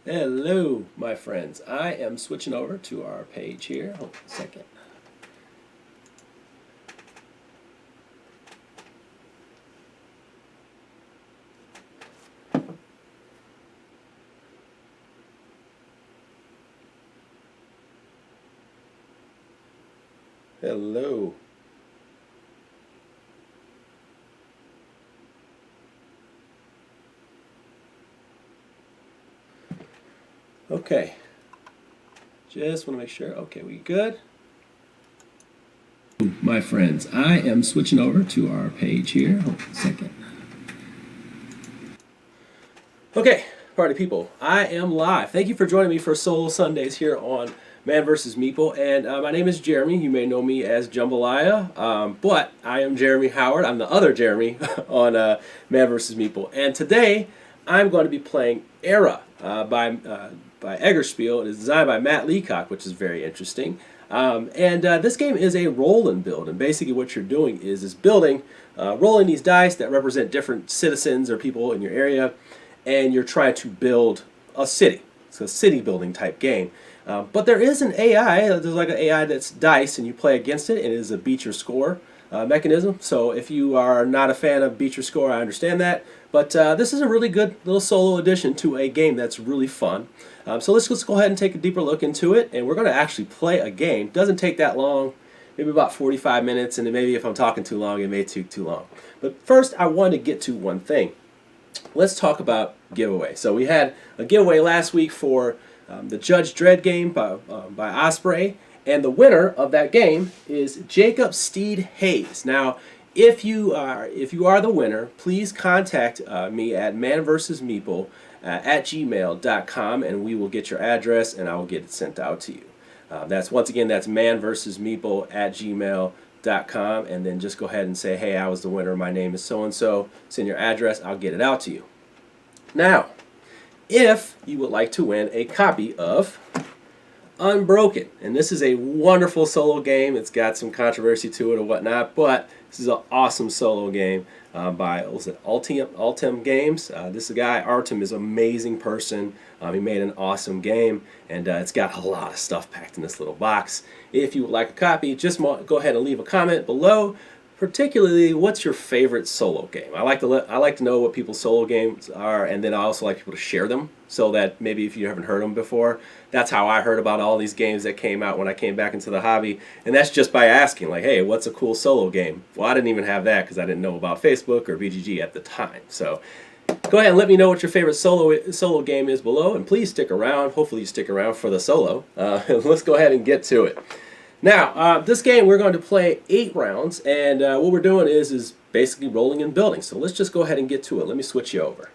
Hello, my friends. I am switching over to our page here. Hold on a second. Hello. Okay. Just want to make sure. Okay, we good? My friends, I am switching over to our page here. Hold on a second. Okay, party people, I am live. Thank you for joining me for Solo Sundays here on Man vs. Meeple, and my name is Jeremy. You may know me as Jambalaya, but I am Jeremy Howard. I'm the other Jeremy on Man vs. Meeple, and today I'm going to be playing Era by Eggertspiele. It is designed by Matt Leacock, which is very interesting. This game is a roll and build, and basically what you're doing is building, rolling these dice that represent different citizens or people in your area, and you're trying to build a city. It's a city building type game. But there is an AI, there's like an AI that's dice, and you play against it, and it is a beat your score mechanism. So if you are not a fan of beat your score, I understand that. But this is a really good little solo addition to a game that's really fun. So let's go ahead and take a deeper look into it, and we're going to actually play a game. It doesn't take that long, maybe about 45 minutes, and then maybe if I'm talking too long, it may take too long. But first, I want to get to one thing. Let's talk about giveaway. So we had a giveaway last week for the Judge Dredd game by Osprey, and the winner of that game is Jacob Steed Hayes. Now, if you are the winner, please contact me at manversusmeeple at gmail.com, and we will get your address and I will get it sent out to you. That's manversusmeeple at gmail.com, and then just go ahead and say, hey, I was the winner, my name is so and so, send your address, I'll get it out to you. Now, if you would like to win a copy of Unbroken, and this is a wonderful solo game, it's got some controversy to it or whatnot, but this is an awesome solo game by, what was it, Ultim Games. This guy, Artem, is an amazing person. He made an awesome game, and it's got a lot of stuff packed in this little box. If you would like a copy, just go ahead and leave a comment below. Particularly, what's your favorite solo game? I like to know what people's solo games are, and then I also like people to share them, so that maybe if you haven't heard them before, that's how I heard about all these games that came out when I came back into the hobby, and that's just by asking, like, hey, what's a cool solo game? Well, I didn't even have that because I didn't know about Facebook or BGG at the time. So go ahead and let me know what your favorite solo game is below, and please stick around. Hopefully you stick around for the solo. Let's go ahead and get to it. Now, this game we're going to play 8 rounds, and what we're doing is basically rolling and building. So let's just go ahead and get to it. Let me switch you over.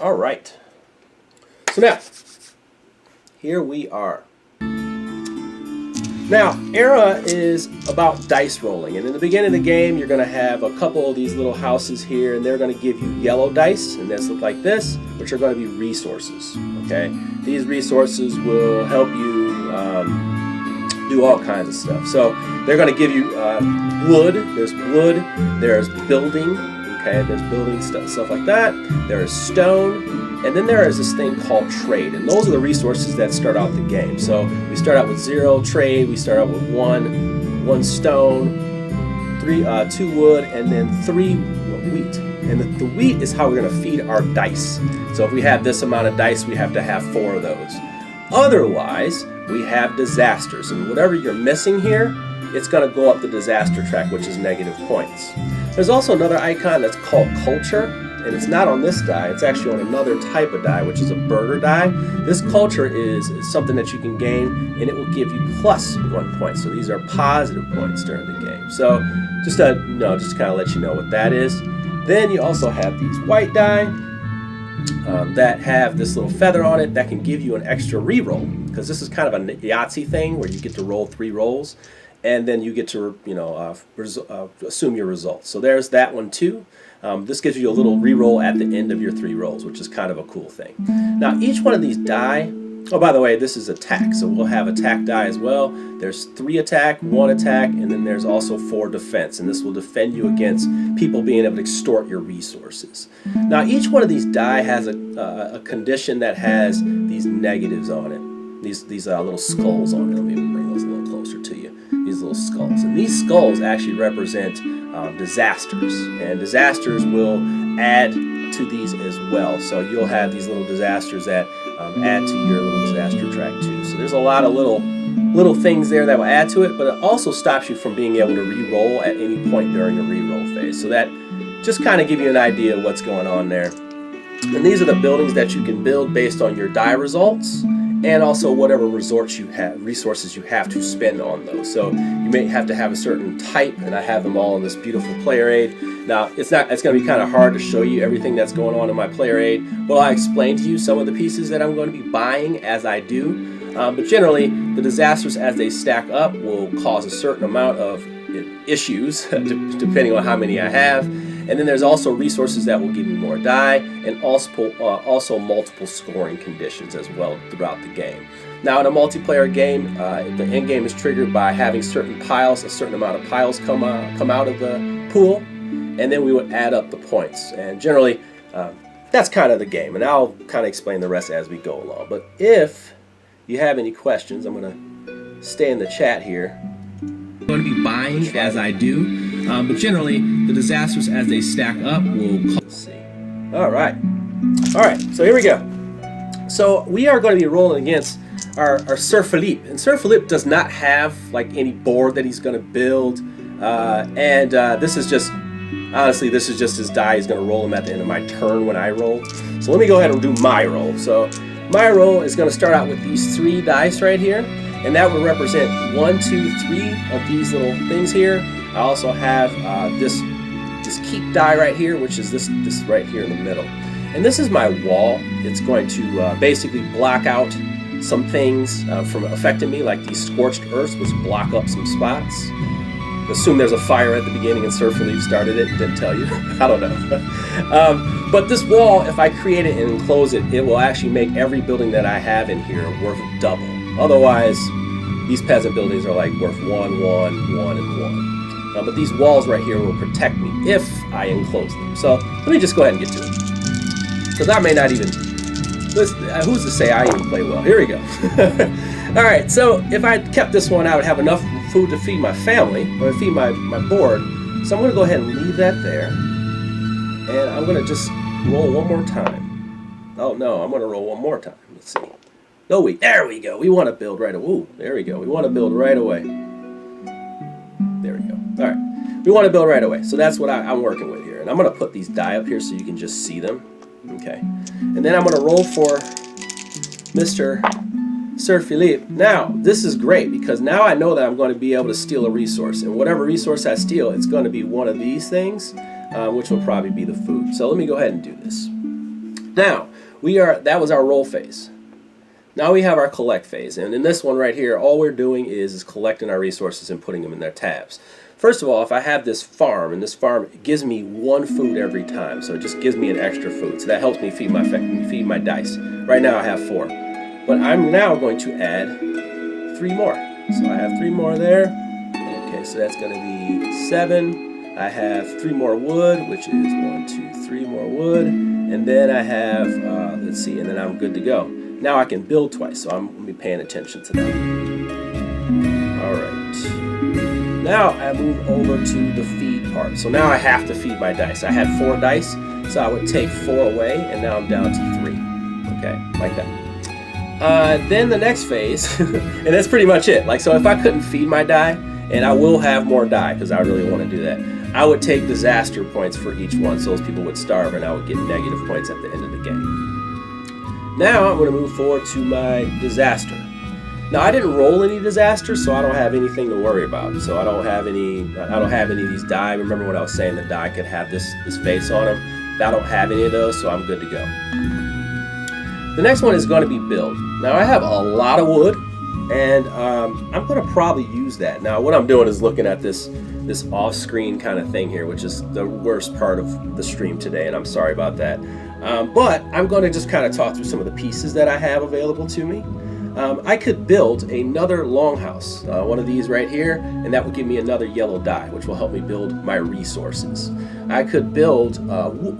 All right. So now, here we are. Now, Era is about dice rolling, and in the beginning of the game, you're going to have a couple of these little houses here, and they're going to give you yellow dice, and this look like this, which are going to be resources. Okay, these resources will help you do all kinds of stuff. So they're going to give you wood. There's building. Okay, there's building stuff like that. There is stone, and then there is this thing called trade, and those are the resources that start out the game. So we start out with 0 trade. We start out with one stone, 2 wood, and then 3 wheat. And the wheat is how we're going to feed our dice. So if we have this amount of dice, we have to have 4 of those. Otherwise, we have disasters, and whatever you're missing here, it's going to go up the disaster track, which is negative points. There's also another icon that's called culture, and it's not on this die, it's actually on another type of die, which is a burger die. This culture is something that you can gain, and it will give you plus 1 point. So these are positive points during the game. So just to kind of let you know what that is. Then you also have these white die that have this little feather on it that can give you an extra reroll, because this is kind of a Yahtzee thing where you get to roll 3 rolls. And then you get to assume your results. So there's that one too. This gives you a little re-roll at the end of your 3 rolls, which is kind of a cool thing. Now each one of these die Oh, by the way, this is attack, so we'll have attack die as well. There's 3 attack, 1 attack, and then there's also 4 defense, and this will defend you against people being able to extort your resources. Now, each one of these die has a condition that has these negatives on it, these little skulls on it. Let me bring those a little closer to you. These little skulls, and these skulls actually represent disasters, and disasters will add to these as well. So you'll have these little disasters that add to your little disaster track too. So there's a lot of little things there that will add to it, but it also stops you from being able to re-roll at any point during the re-roll phase. So that just kind of give you an idea of what's going on there. And these are the buildings that you can build based on your die results, and also whatever resources you have to spend on those. So you may have to have a certain type, and I have them all in this beautiful player aid. Now, it's going to be kind of hard to show you everything that's going on in my player aid. Well, I explained to you some of the pieces that I'm going to be buying as I do. But generally, the disasters as they stack up will cause a certain amount of issues, depending on how many I have. And then there's also resources that will give me more die, and also multiple scoring conditions as well throughout the game. Now, in a multiplayer game, the end game is triggered by having certain piles, a certain amount of piles come out of the pool, and then we would add up the points. And generally, that's kind of the game, and I'll kind of explain the rest as we go along. But if you have any questions, I'm going to stay in the chat here. I'm going to be buying as I do, but generally the disasters as they stack up will. Let's see. All right, so here we go. So we are going to be rolling against our Sir Philippe, and Sir Philippe does not have like any board that he's going to build, and this is just, honestly, this is just his die. He's going to roll them at the end of my turn when I roll. So let me go ahead and do my roll. So my roll is going to start out with these 3 dice right here, and that would represent 1, 2, 3 of these little things here. I also have this keep die right here, which is this right here in the middle. And this is my wall. It's going to basically block out some things from affecting me, like these scorched earths, which block up some spots. Assume there's a fire at the beginning and Sir Philippe started it, didn't tell you. I don't know. But this wall, if I create it and enclose it, it will actually make every building that I have in here worth double. Otherwise, these peasant buildings are like worth 1, 1, 1, and 1. But these walls right here will protect me if I enclose them. So let me just go ahead and get to it, because I may not even, who's to say I even play well? Here we go. All right, so if I kept this one, I would have enough food to feed my family, or feed my board. So I'm going to go ahead and leave that there, and I'm going to just roll one more time. Oh no, I'm going to roll one more time. Let's see. No, there we go. We want to build right away. Ooh, there we go. We want to build right away. There we go. All right, we want to build right away. So that's what I'm working with here, and I'm going to put these die up here so you can just see them. Okay, and then I'm going to roll for Mr. Sir Philippe. Now, this is great because now I know that I'm going to be able to steal a resource, and whatever resource I steal, it's going to be one of these things, which will probably be the food. So let me go ahead and do this. Now, that was our roll phase. Now we have our collect phase, and in this one right here, all we're doing is collecting our resources and putting them in their tabs. First of all, if I have this farm, and this farm gives me 1 food every time, so it just gives me an extra food, so that helps me feed my dice. Right now I have 4, but I'm now going to add 3 more. So I have 3 more there. Okay, so that's going to be 7. I have 3 more wood, which is 1, 2, 3 more wood, and then I have let's see, and then I'm good to go. Now I can build twice, so I'm going to be paying attention to that. All right. Now I move over to the feed part. So now I have to feed my dice. I had 4 dice, so I would take 4 away, and now I'm down to 3. Okay, like that. Then the next phase, and that's pretty much it. Like, so if I couldn't feed my die, and I will have more die because I really want to do that, I would take disaster points for each one, so those people would starve, and I would get negative points at the end of the game. Now I'm going to move forward to my disaster. Now I didn't roll any disasters, so I don't have anything to worry about. So I don't have any of these die. Remember what I was saying, the die could have this face on them. I don't have any of those, so I'm good to go. The next one is going to be build. Now I have a lot of wood, and I'm going to probably use that. Now what I'm doing is looking at this off-screen kind of thing here, which is the worst part of the stream today, and I'm sorry about that. But I'm going to just kind of talk through some of the pieces that I have available to me. I could build another longhouse, one of these right here, and that would give me another yellow dye, which will help me build my resources. I could build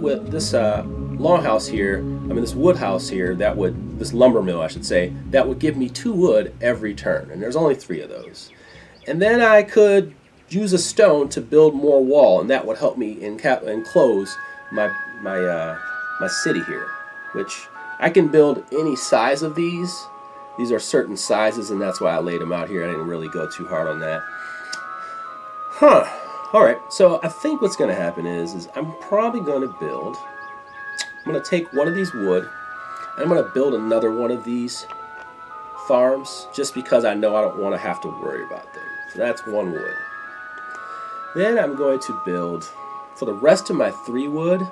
with this longhouse here, this wood house here, this lumber mill I should say, that would give me 2 wood every turn, and there's only 3 of those. And then I could use a stone to build more wall, and that would help me enclose my city here, which I can build any size of these. These are certain sizes, and that's why I laid them out here. I didn't really go too hard on that. Alright, so I think what's going to happen is I'm probably going to build, I'm going to take one of these wood, and I'm going to build another one of these farms, just because I know I don't want to have to worry about them. So that's 1 wood. Then I'm going to build, for the rest of my 3 wood,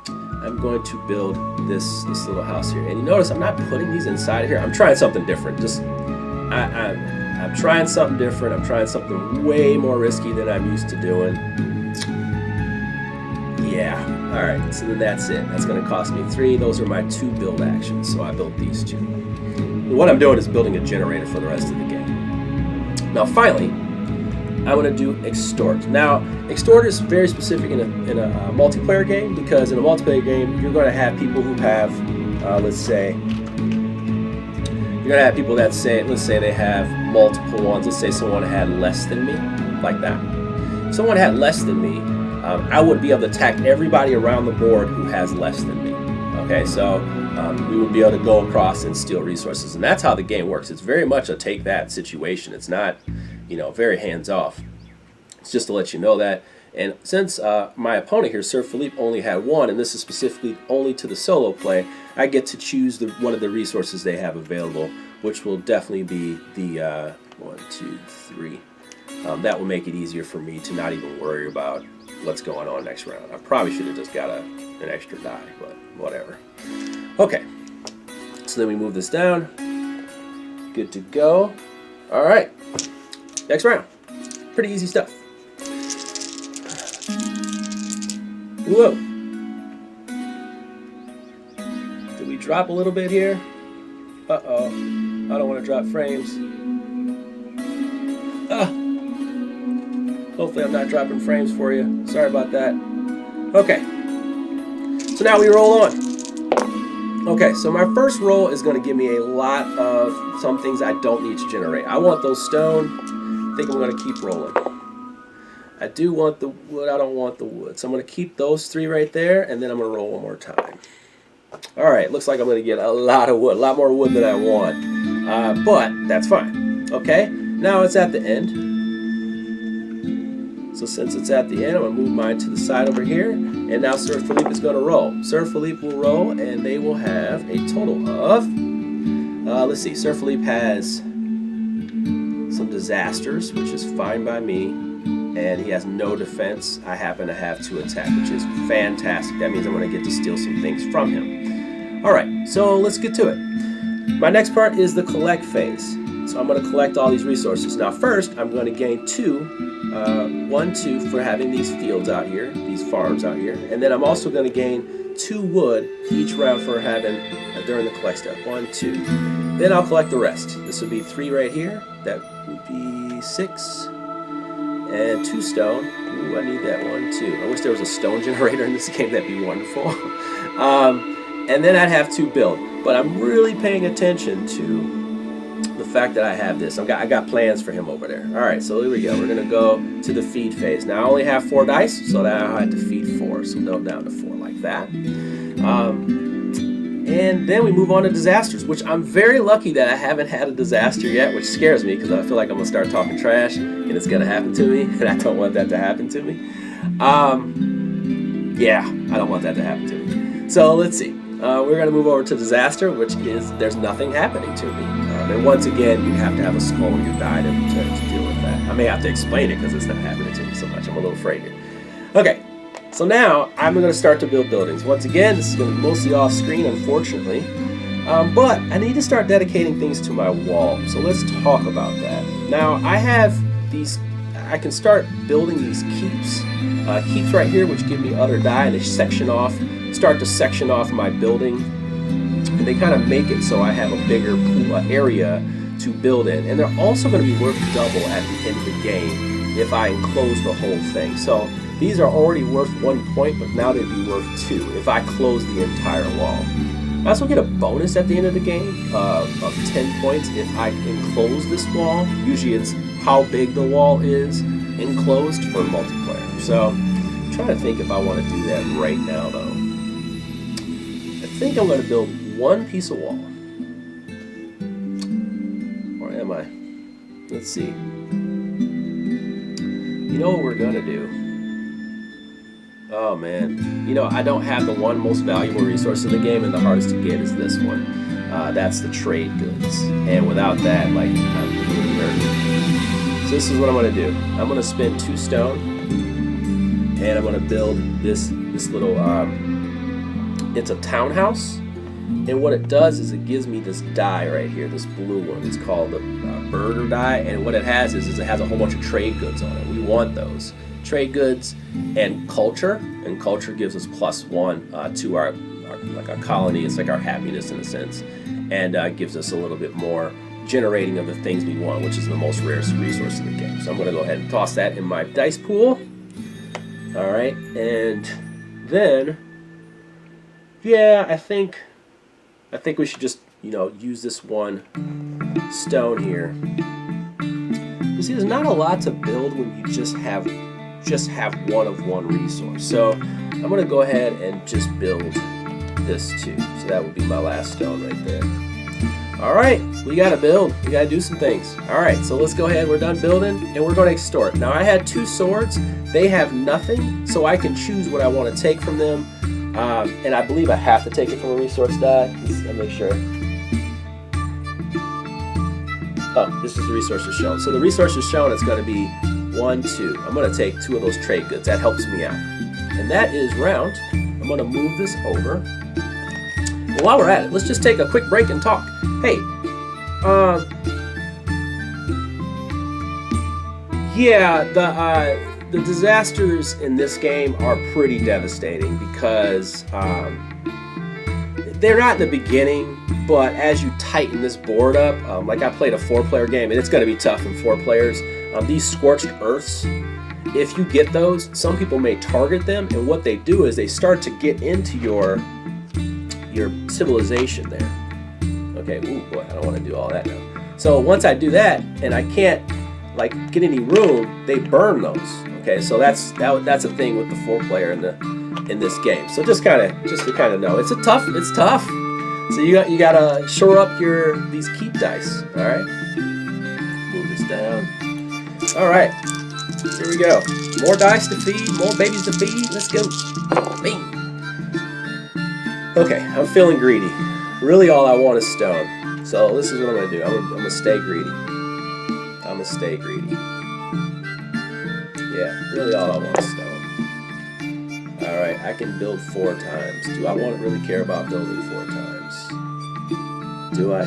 I'm going to build this little house here. And you notice I'm not putting these inside here. I'm trying something different. I'm trying something different. I'm trying something way more risky than I'm used to doing. Yeah. All right. So then that's it. That's going to cost me 3. Those are my 2 build actions. So I built these 2. And what I'm doing is building a generator for the rest of the game. Now finally, I'm going to do extort. Now, extort is very specific in a multiplayer game, because in a multiplayer game, you're going to have people who have, let's say, you're going to have people that say, let's say they have multiple ones. Let's say someone had less than me, like that. If someone had less than me, I would be able to attack everybody around the board who has less than me. Okay, so we would be able to go across and steal resources, and that's how the game works. It's very much a take that situation. It's not, very hands off. It's just to let you know that. And since my opponent here, Sir Philippe, only had 1, and this is specifically only to the solo play, I get to choose one of the resources they have available, which will definitely be the 1, 2, 3. That will make it easier for me to not even worry about what's going on next round. I probably should have just got an extra die, but whatever. Okay, so then we move this down. Good to go. All right, next round. Pretty easy stuff. Whoa. Did we drop a little bit here? Uh-oh. I don't want to drop frames. Hopefully I'm not dropping frames for you. Sorry about that. Okay. So now we roll on. Okay, so my first roll is going to give me a lot of some things I don't need to generate. I want those stone. I think I'm going to keep rolling. I do want the wood. I don't want the wood. So I'm going to keep those 3 right there, and then I'm going to roll one more time. All right, looks like I'm going to get a lot of wood, a lot more wood than I want. But that's fine. Okay, now it's at the end. So since it's at the end, I'm going to move mine to the side over here. And now Sir Philippe is going to roll. Sir Philippe will roll, and they will have a total of, let's see, Sir Philippe has some disasters, which is fine by me. And he has no defense. I happen to have 2 attack, which is fantastic. That means I'm going to get to steal some things from him. All right, so let's get to it. My next part is the collect phase. So I'm going to collect all these resources. Now first, I'm going to gain 1, 2 for having these fields out here, these farms out here. And then I'm also going to gain 2 wood each round for having, during the collect step. 1, 2. Then I'll collect the rest. This would be 3 right here. That would be 6. And 2 stone. Ooh, I need that one too. I wish there was a stone generator in this game. That'd be wonderful. And then I'd have 2 build. But I'm really paying attention to the fact that I have this. I got plans for him over there. All right, so here we go. We're gonna go to the feed phase. Now I only have 4 dice, so now I have to feed 4. So go down to 4 like that. And then we move on to disasters, which I'm very lucky that I haven't had a disaster yet, which scares me because I feel like I'm going to start talking trash and it's going to happen to me, and I don't want that to happen to me. Yeah, I don't want that to happen to me. So let's see. We're going to move over to disaster, which is there's nothing happening to me. And once again, you have to have a skull when you die to deal with that. I may have to explain it because it's not happening to me so much. I'm a little afraid here. Okay. So now I'm going to start to build buildings. Once again, this is going to be mostly off screen, unfortunately. But I need to start dedicating things to my wall. So let's talk about that. Now I have these, I can start building these keeps. Keeps right here, which give me other die, and they start to section off my building and they kind of make it so I have a bigger area to build in. And they're also going to be worth double at the end of the game if I enclose the whole thing. So these are already worth 1 point, but now they'd be worth 2 if I close the entire wall. I also get a bonus at the end of the game of 10 points if I enclose this wall. Usually it's how big the wall is enclosed for multiplayer. So I'm trying to think if I want to do that right now though. I think I'm going to build one piece of wall. Or am I? Let's see. You know what we're going to do? Oh man, you know, I don't have the one most valuable resource in the game, and the hardest to get is this one. That's the trade goods, and without that, like, I'm really hurting. So this is what I'm going to do. I'm going to spend 2 stone, and I'm going to build this little, it's a townhouse, and what it does is it gives me this die right here, this blue one. It's called the burger die, and what it has is it has a whole bunch of trade goods on it. We want those. Trade goods and culture gives us +1 to our like our colony. It's like our happiness in a sense, and gives us a little bit more generating of the things we want, which is the most rarest resource in the game. So I'm going to go ahead and toss that in my dice pool. All right, and then yeah, I think we should just, you know, use this one stone here. You see, there's not a lot to build when you just have one of one resource. So I'm going to go ahead and just build this too. So that would be my last stone right there. All right, we got to build. We got to do some things. All right, so let's go ahead. We're done building, and we're going to extort. Now, I had 2 swords. They have nothing, so I can choose what I want to take from them. And I believe I have to take it from a resource die. Let me make sure. Oh, this is the resources shown. So the resources shown, it's going to be 1, 2. I'm going to take 2 of those trade goods. That helps me out. And that is round. I'm going to move this over. Well, while we're at it, let's just take a quick break and talk. Hey, yeah, the disasters in this game are pretty devastating because they're not in the beginning, but as you tighten this board up, like I played a 4-player game, and it's going to be tough in 4 players. These scorched earths, if you get those, some people may target them, and what they do is they start to get into your civilization there. Okay, ooh boy, I don't want to do all that now. So once I do that, and I can't like get any room, they burn those. Okay, so that's a thing with the 4-player in this game. So just to kind of know, it's tough. So you gotta shore up these keep dice. All right, move this down. All right, here we go. More dice to feed, more babies to feed. Let's go. Bing. Okay, I'm feeling greedy. Really, all I want is stone. So this is what I'm gonna do. I'm gonna stay greedy. I'm gonna stay greedy. Yeah, really, all I want is stone. All right, I can build 4 times. Do I want to really care about building 4 times? Do I?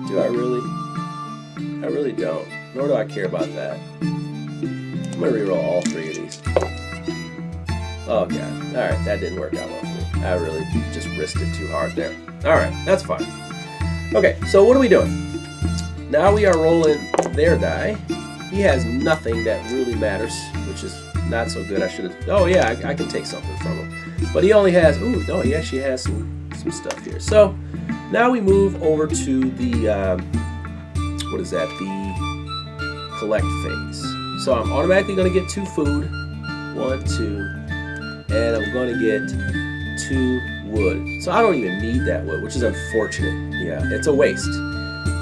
Do I really? I really don't. Nor do I care about that. I'm going to reroll all 3 of these. Oh, God. Alright, that didn't work out well for me. I really just risked it too hard there. Alright, that's fine. Okay, so what are we doing? Now we are rolling their die. He has nothing that really matters, which is not so good. I should have... Oh, yeah, I can take something from him. But he only has... Ooh, no, he actually has some stuff here. So, now we move over to the... what is that? The collect phase. So I'm automatically going to get 2 food. 1, 2. And I'm going to get 2 wood. So I don't even need that wood, which is unfortunate. Yeah, it's a waste.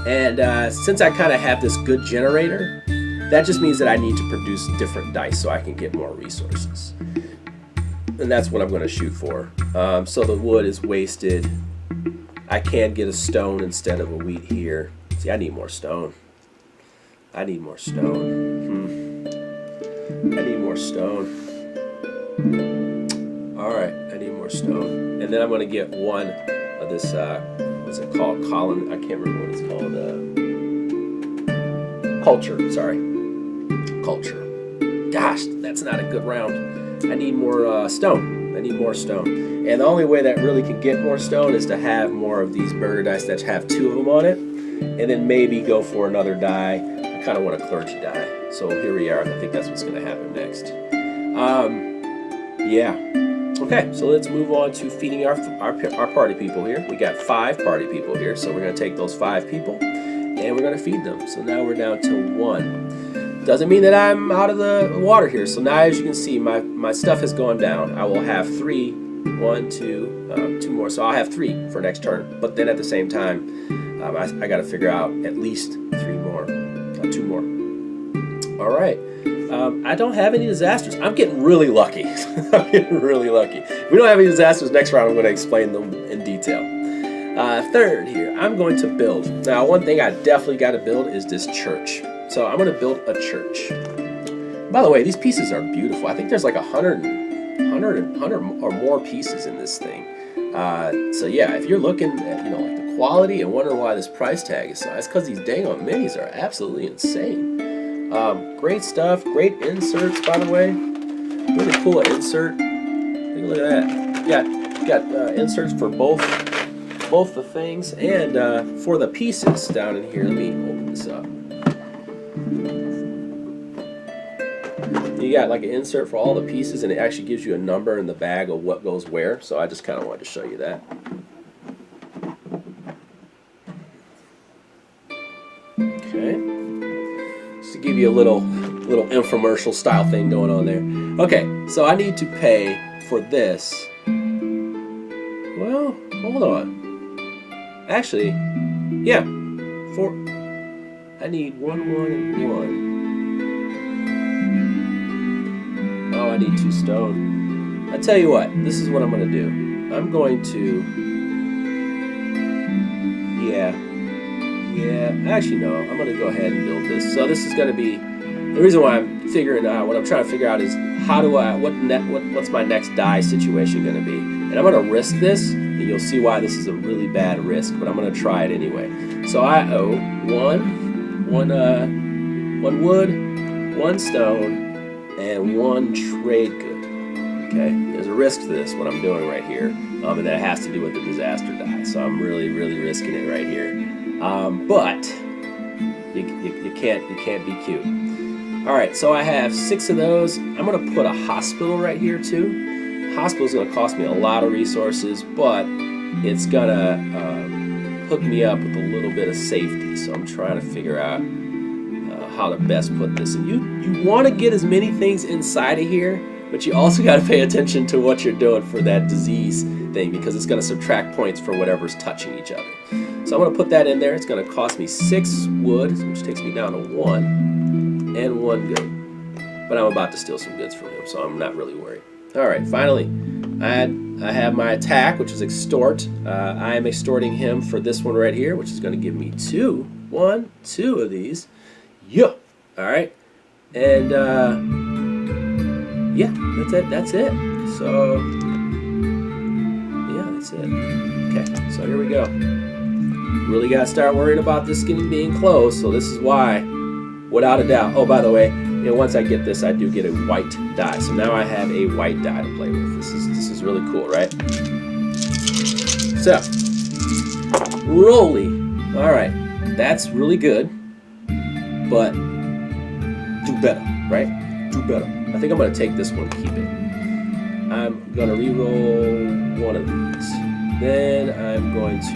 And since I kind of have this good generator, that just means that I need to produce different dice so I can get more resources. And that's what I'm going to shoot for. So the wood is wasted. I can get a stone instead of a wheat here. See, I need more stone. I need more stone. I need more stone. Alright, I need more stone. And then I'm going to get 1 of this, what's it called? Column? I can't remember what it's called. Culture, sorry. Culture. Gosh, that's not a good round. I need more stone. I need more stone. And the only way that really can get more stone is to have more of these burger dice that have 2 of them on it. And then maybe go for another die. I kind of want a clergy die. So here we are. I think that's what's going to happen next. Yeah. Okay, so let's move on to feeding our party people here. We got 5 party people here, so we're going to take those 5 people and we're going to feed them. So now we're down to 1. Doesn't mean that I'm out of the water here. So now, as you can see, my stuff has gone down. I will have 3. 1, 2, 2 more. So I'll have 3 for next turn. But then at the same time, I got to figure out at least 3 more, 2 more. All right. I don't have any disasters. I'm getting really lucky. I'm getting really lucky. If we don't have any disasters next round, I'm going to explain them in detail. Third here, I'm going to build. Now, one thing I definitely got to build is this church. So I'm going to build a church. By the way, these pieces are beautiful. I think there's like 100 or more pieces in this thing. So yeah, if you're looking at like the quality and wondering why this price tag is so high, it's because these dang on minis are absolutely insane. Great stuff, great inserts, by the way. Really cool insert. Take a look at that. You got inserts for both the things and for the pieces down in here. Let me open this up. You got like an insert for all the pieces, and it actually gives you a number in the bag of what goes where. So I just kind of wanted to show you that. Okay. Just to give you a little infomercial style thing going on there. Okay, so I need to pay for this. Well, hold on. Actually, yeah, I need 1, 1, and 1. Oh, I need 2 stone. I tell you what, this is what I'm going to do. I'm going to, actually no, I'm going to go ahead and build this. So this is going to be, the reason why I'm figuring out, what I'm trying to figure out is what's my next die situation going to be. And I'm going to risk this, and you'll see why this is a really bad risk, but I'm going to try it anyway. So I owe 1 wood, 1 stone, and 1 trade good. Okay, there's a risk to this, what I'm doing right here, and that has to do with the disaster die. So I'm really risking it right here. But you can't be cute. All right, so I have 6 of those. I'm gonna put a hospital right here too. Hospital's gonna cost me a lot of resources, but it's gonna hook me up with a little bit of safety. So I'm trying to figure out how to best put this. And you want to get as many things inside of here, but you also got to pay attention to what you're doing for that disease thing, because it's going to subtract points for whatever's touching each other. So I'm going to put that in there. It's going to cost me 6 wood, which takes me down to 1, and 1 good. But I'm about to steal some goods from him, so I'm not really worried. All right, finally, I have my attack, which is extort. I am extorting him for this one right here, which is going to give me 2 of these. Yeah. All right. And yeah, that's it. So yeah, that's it. Okay. So here we go. Really got to start worrying about this being closed. So this is why, without a doubt. Oh, by the way, once I get this, I do get a white die. So now I have a white die to play with. This is really cool, right? So Rolly. All right. That's really good. But do better, right? Do better. I think I'm going to take this one, keep it. I'm going to re-roll 1 of these. Then I'm going to,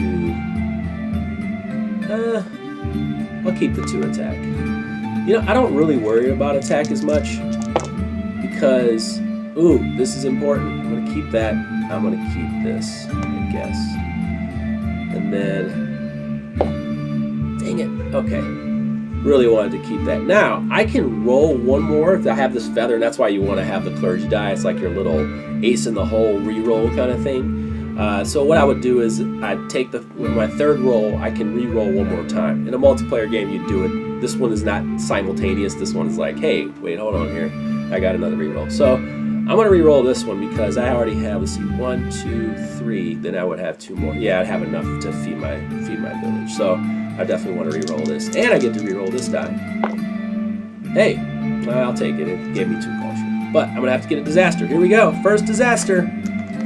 I'll keep the 2 attack. I don't really worry about attack as much because, this is important. I'm going to keep that. I'm going to keep this, I guess. And then, dang it, okay. Really wanted to keep that. Now, I can roll 1 more if I have this feather, and that's why you want to have the clergy die. It's like your little ace in the hole re-roll kind of thing. So what I would do is I'd take my 3rd roll, I can re-roll 1 more time. In a multiplayer game, you do it. This one is not simultaneous. This one is like, hey, wait, hold on here. I got another re-roll. So I'm going to re-roll this one because I already have, let's see, 1, 2, 3. Then I would have 2 more. Yeah, I'd have enough to feed my village. So I definitely want to re-roll this. And I get to re-roll this die. Hey, I'll take it. It gave me 2 culture. But I'm going to have to get a disaster. Here we go. First disaster.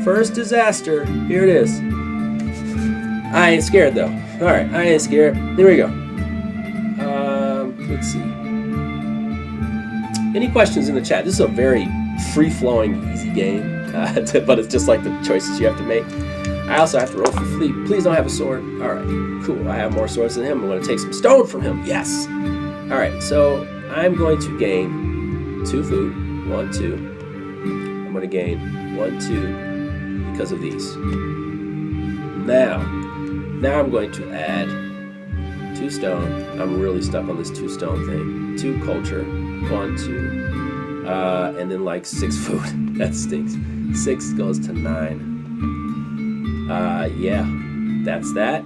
First disaster. Here it is. I ain't scared though. Alright, I ain't scared. There we go. Let's see. Any questions in the chat? This is a very free-flowing, easy game, but it's just like the choices you have to make. I also have to roll for fleet. Please don't have a sword. Alright, cool. I have more swords than him. I'm going to take some stone from him. Yes! Alright, so I'm going to gain 2 food. 1, 2. I'm going to gain 1, 2 because of these. Now I'm going to add 2 stone. I'm really stuck on this 2 stone thing. 2 culture. 1, 2. And then like 6 food. That stinks. 6 goes to 9. Yeah. That's that.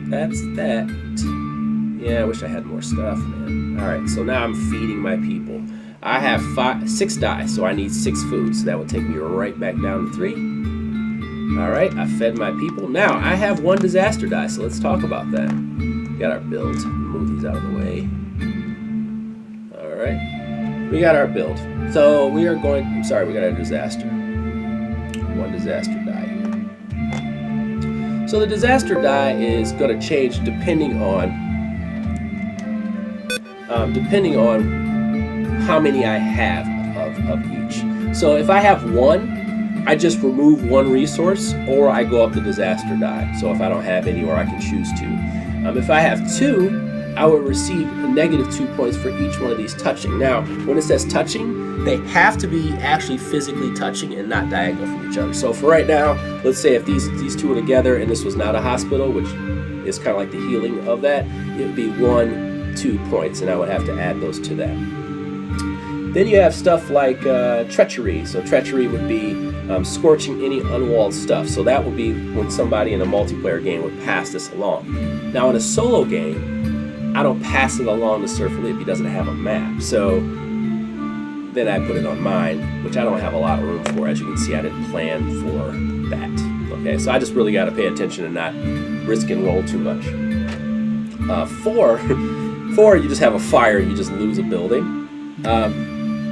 That's that. Yeah, I wish I had more stuff, man. Alright, so now I'm feeding my people. I have 6 die, so I need 6 food. So that would take me right back down to 3. Alright, I fed my people. Now, I have 1 disaster die, so let's talk about that. Got our build. Move these out of the way. Alright. We got our build. So we are going... I'm sorry, we got a disaster. 1 disaster die here. So the disaster die is going to change depending on how many I have of each. So if I have 1, I just remove 1 resource, or I go up the disaster die. So if I don't have any, or I can choose to. If I have 2, I will receive -2 points for each one of these touching. Now, when it says touching, they have to be actually physically touching and not diagonal from each other. So for right now, let's say if these 2 are together and this was not a hospital, which is kind of like the healing of that, it would be 1, 2 points, and I would have to add those to that. Then you have stuff like treachery. So treachery would be scorching any unwalled stuff. So that would be when somebody in a multiplayer game would pass this along. Now in a solo game, I don't pass it along to Surfer if he doesn't have a map. So then I put it on mine, which I don't have a lot of room for. As you can see, I didn't plan for that. Okay, so I just really got to pay attention and not risk and roll too much. 4, you just have a fire, you just lose a building.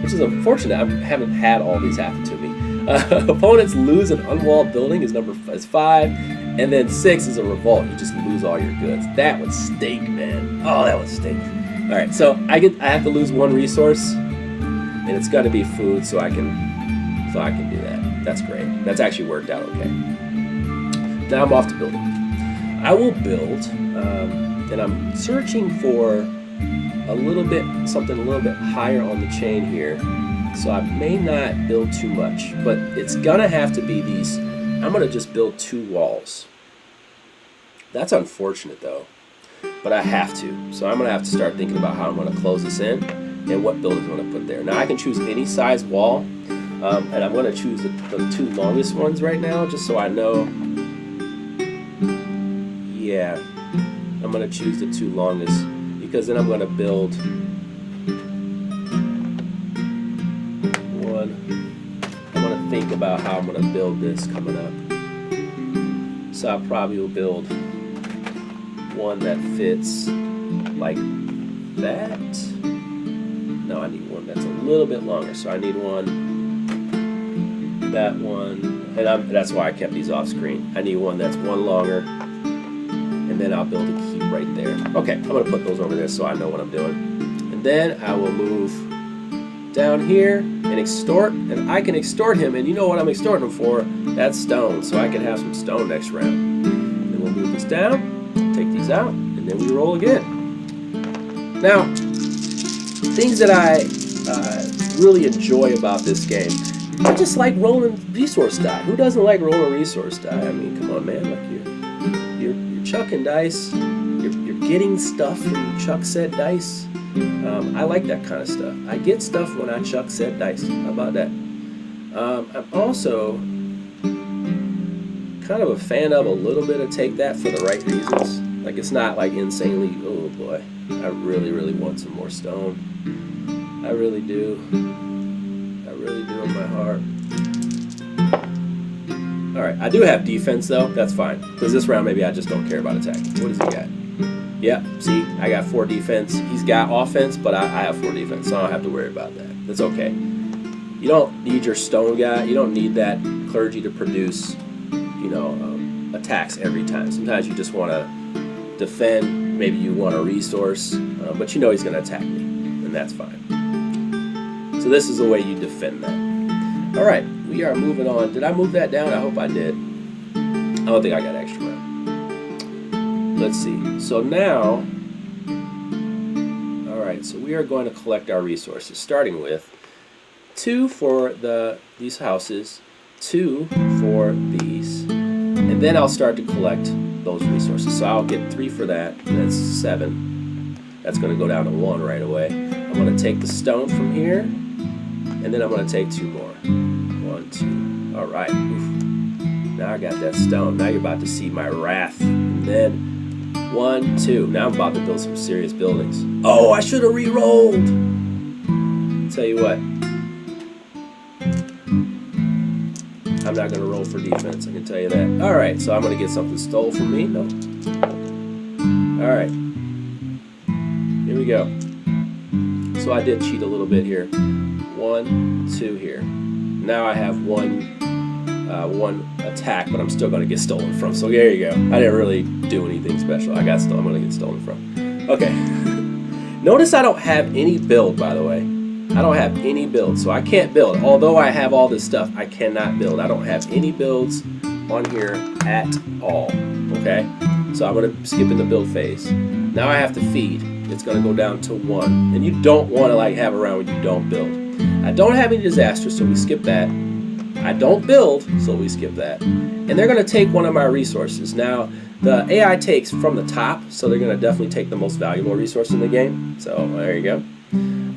Which is unfortunate. I haven't had all these happen to me. Opponents lose an unwalled building is 5, and then 6 is a revolt. You just lose all your goods. That would stink, man. Oh, that would stink. All right, so I have to lose 1 resource, and it's got to be food, so I can do that. That's great. That's actually worked out okay. Now I'm off to building. I will build, and I'm searching for something a little bit higher on the chain here. So I may not build too much, but it's gonna have to be these. I'm gonna just build 2 walls. That's unfortunate though, but I have to. So I'm gonna have to start thinking about how I'm gonna close this in and what buildings I'm gonna put there. Now I can choose any size wall, and I'm gonna choose the 2 longest ones right now, just so I know. Yeah, I'm gonna choose the 2 longest. Because then I'm going to build 1. I'm going to think about how I'm going to build this coming up. So I probably will build 1 that fits like that. No, I need 1 that's a little bit longer. So I need 1, that 1, and that's why I kept these off screen. I need 1 that's 1 longer. And then I'll build a keep right there. Okay, I'm going to put those over there so I know what I'm doing. And then I will move down here and extort. And I can extort him, and you know what I'm extorting him for? That's stone, so I can have some stone next round. And then we'll move this down, take these out, and then we roll again. Now, things that I really enjoy about this game, I just like rolling resource die. Who doesn't like rolling resource die? I mean, come on, man, like you're chucking dice, you're getting stuff when you chuck said dice. I like that kind of stuff. I get stuff when I chuck said dice. How about that? I'm also kind of a fan of a little bit of take that for the right reasons. Like it's not like insanely, oh boy, I really, really want some more stone. I really do. I really do in my heart. Alright, I do have defense though, that's fine. Because this round maybe I just don't care about attacking. What does he got? Yep, see, I got 4 defense. He's got offense, but I have 4 defense, so I don't have to worry about that. That's okay. You don't need your stone guy, you don't need that clergy to produce, you know, attacks every time. Sometimes you just want to defend, maybe you want a resource, but you know he's going to attack me, and that's fine. So this is the way you defend that. All right, we are moving on. Did I move that down? I hope I did. I don't think I got extra round. Let's see. So now, all right, so we are going to collect our resources, starting with 2 for these houses, 2 for these, and then I'll start to collect those resources. So I'll get 3 for that, and that's 7. That's going to go down to 1 right away. I'm going to take the stone from here, and then I'm going to take 2 more. 1, 2. All right. Oof. Now I got that stone. Now you're about to see my wrath. And then 1, 2. Now I'm about to build some serious buildings. Oh, I should have re-rolled. Tell you what. I'm not going to roll for defense, I can tell you that. All right, so I'm going to get something stole from me. No. All right. Here we go. So I did cheat a little bit here. 1, 2 here. Now I have one attack, but I'm still going to get stolen from. So there you go. I didn't really do anything special. I'm going to get stolen from. Okay. Notice I don't have any build, by the way. I don't have any build, so I can't build. Although I have all this stuff, I cannot build. I don't have any builds on here at all. Okay? So I'm going to skip in the build phase. Now I have to feed. It's going to go down to 1. And you don't want to like have a round where you don't build. I don't have any disasters, so we skip that. I don't build, so we skip that. And they're going to take one of my resources. Now, the AI takes from the top, so they're going to definitely take the most valuable resource in the game. So there you go.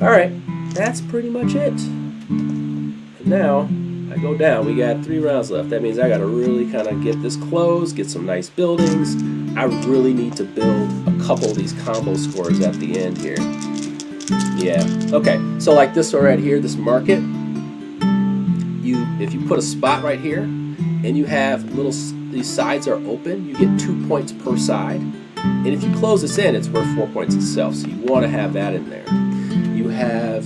All right, that's pretty much it. And now I go down. We got 3 rounds left. That means I got to really kind of get this closed, get some nice buildings. I really need to build a couple of these combo scores at the end here. Yeah. Okay. So like this one right here, this market. If you put a spot right here, and you have these sides are open, you get 2 points per side. And if you close this in, it's worth 4 points itself. So you want to have that in there. You have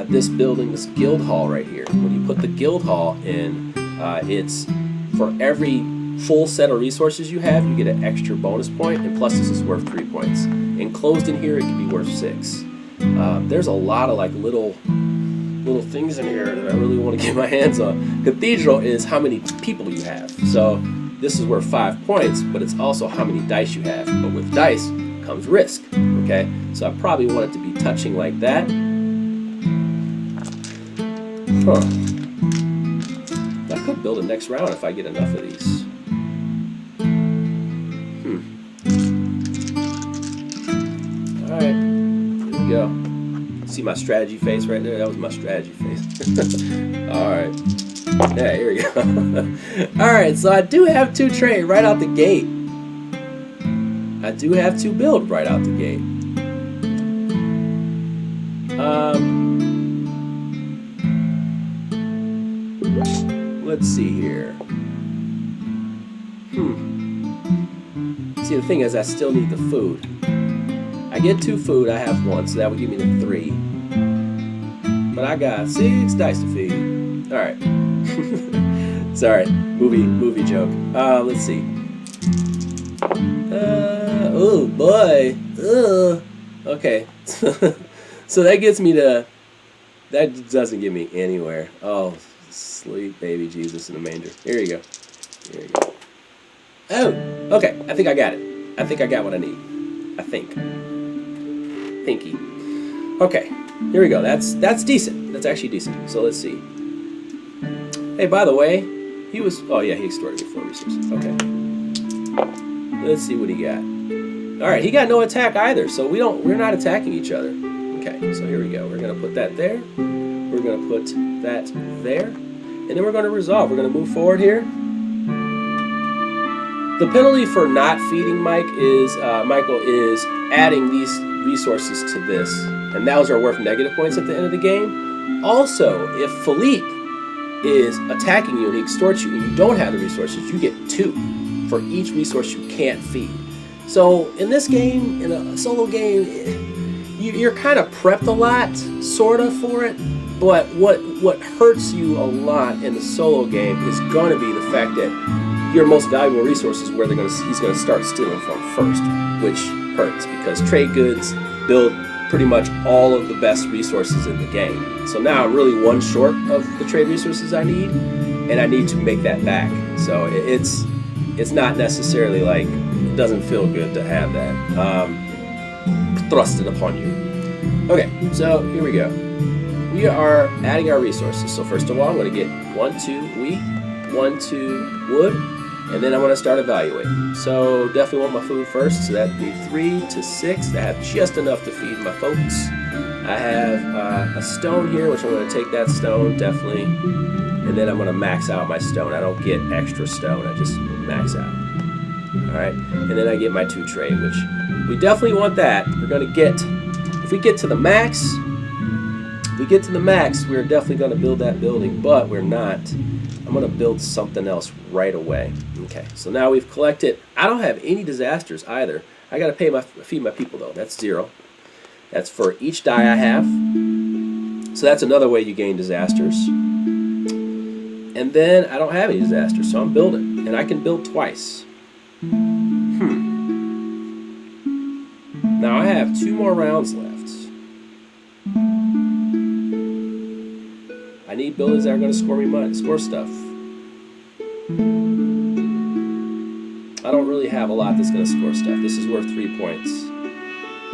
this building, this guild hall right here. When you put the guild hall in, it's for every full set of resources you have, you get an extra bonus point, and plus this is worth 3 points. Enclosed in here, it can be worth 6. There's a lot of like little things in here that I really want to get my hands on. Cathedral is how many people you have. So this is worth 5 points, but it's also how many dice you have. But with dice comes risk. Okay, so I probably want it to be touching like that. Huh. I could build a next round if I get enough of these. Alright, here we go. See my strategy face right there? That was my strategy face. Alright. Yeah, here we go. Alright, so I do have 2 trade right out the gate. I do have 2 build right out the gate. Let's see here. See, the thing is, I still need the food. I get 2 food, I have 1, so that would give me the 3. But I got 6 dice to feed. Alright. Sorry, movie joke. Let's see. Oh boy. Okay. So that gets me to, that doesn't get me anywhere. Oh, sleep baby Jesus in the manger. Here you go. Here you go. Oh, okay. I think I got it. I think I got what I need. I think. Pinky. Okay. Here we go. That's decent. That's actually decent. So let's see. Hey, by the way, he was, oh yeah, he extorted me 4 resources. Okay. Let's see what he got. All right, he got no attack either, so we're not attacking each other. Okay, so here we go. We're gonna put that there. We're gonna put that there, and then we're gonna resolve. We're gonna move forward here. The penalty for not feeding Michael is adding these resources to this, and those are worth negative points at the end of the game. Also, if Philippe is attacking you and he extorts you and you don't have the resources, you get 2 for each resource you can't feed. So in this game, in a solo game, you're kind of prepped a lot, sort of, for it. But what hurts you a lot in the solo game is going to be the fact that your most valuable resource is where he's going to start stealing from first, which hurts because trade goods build pretty much all of the best resources in the game. So now I'm really one short of the trade resources I need, and I need to make that back. So it's not necessarily like, it doesn't feel good to have that thrusted upon you. Okay, so here we go. We are adding our resources. So first of all, I'm going to get 1, 2 wheat, 1, 2 wood, and then I'm going to start evaluating. So definitely want my food first. So that'd be 3 to 6. I have just enough to feed my folks. I have a stone here, which I'm going to take that stone, definitely. And then I'm going to max out my stone. I don't get extra stone. I just max out. All right. And then I get my 2 trade, which we definitely want that. We're going to get, if we get to the max, we're definitely going to build that building, but we're not. I'm going to build something else right away. Okay, so now we've collected. I don't have any disasters either. I got to feed my people, though. That's 0. That's for each die I have. So that's another way you gain disasters. And then I don't have any disasters, so I'm building. And I can build twice. Now I have 2 more rounds left. I need buildings that are going to score me money, score stuff. I don't really have a lot that's going to score stuff. This is worth 3 points.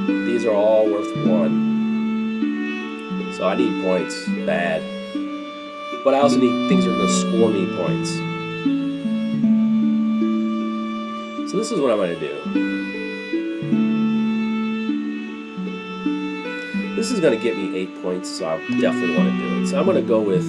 These are all worth 1. So I need points bad. But I also need things that are going to score me points. So this is what I'm going to do. This is going to get me 8 points, so I definitely want to do it. So I'm going to go with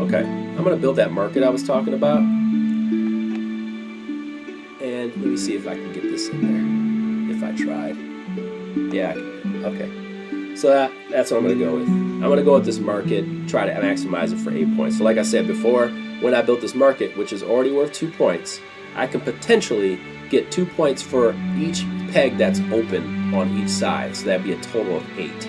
okay, I'm going to build that market I was talking about. And let me see if I can get this in there. If I tried. Yeah, okay. So that's what I'm going to go with. I'm going to go with this market, try to maximize it for 8 points. So like I said before, when I built this market, which is already worth 2 points, I can potentially get 2 points for each peg that's open on each side. So that'd be a total of 8.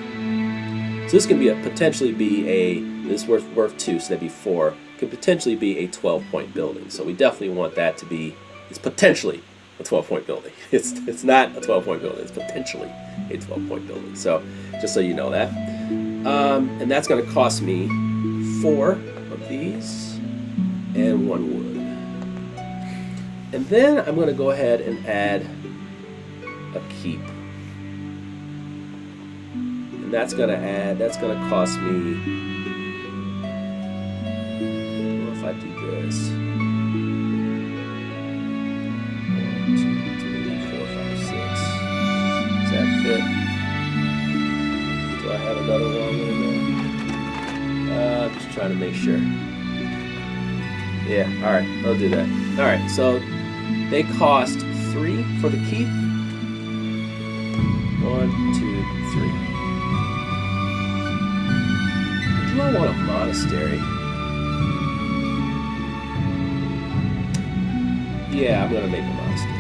So this can be potentially be this is worth 2, so that'd be 4. Could potentially be a 12-point building. So we definitely want that to be, it's potentially a 12-point building. It's not a 12-point building. It's potentially a 12-point building. So just so you know that. And that's going to cost me 4 of these and 1 wood. And then I'm going to go ahead and add a keep. And that's going to cost me, well, if I do this, 1, 2, 3, 4, 5, 6. Does that fit? Do I have another one in there? Just trying to make sure. Yeah, alright, I'll do that. Alright, so they cost 3 for the keep. 1, 2, 3. Do I want a monastery? Yeah, I'm going to make a monastery.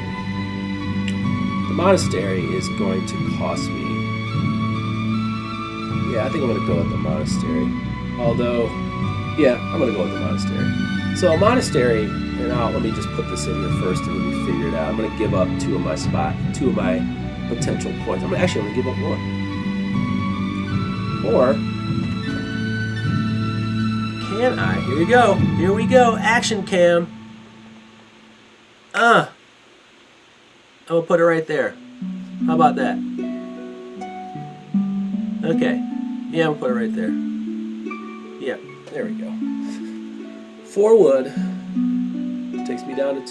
The monastery is going to cost me. Yeah, I think I'm going to go with the monastery. Although, yeah, I'm going to go with the monastery. So a monastery, and let me just put this in here first and let me figure it out. I'm going to give up 2 of my potential points. I'm going to give up 1. Or, can I? Here we go. Here we go. Action cam. I'm going to put it right there. How about that? Okay. Yeah, I'm going to put it right there. Yeah, there we go. 4 wood. Takes me down to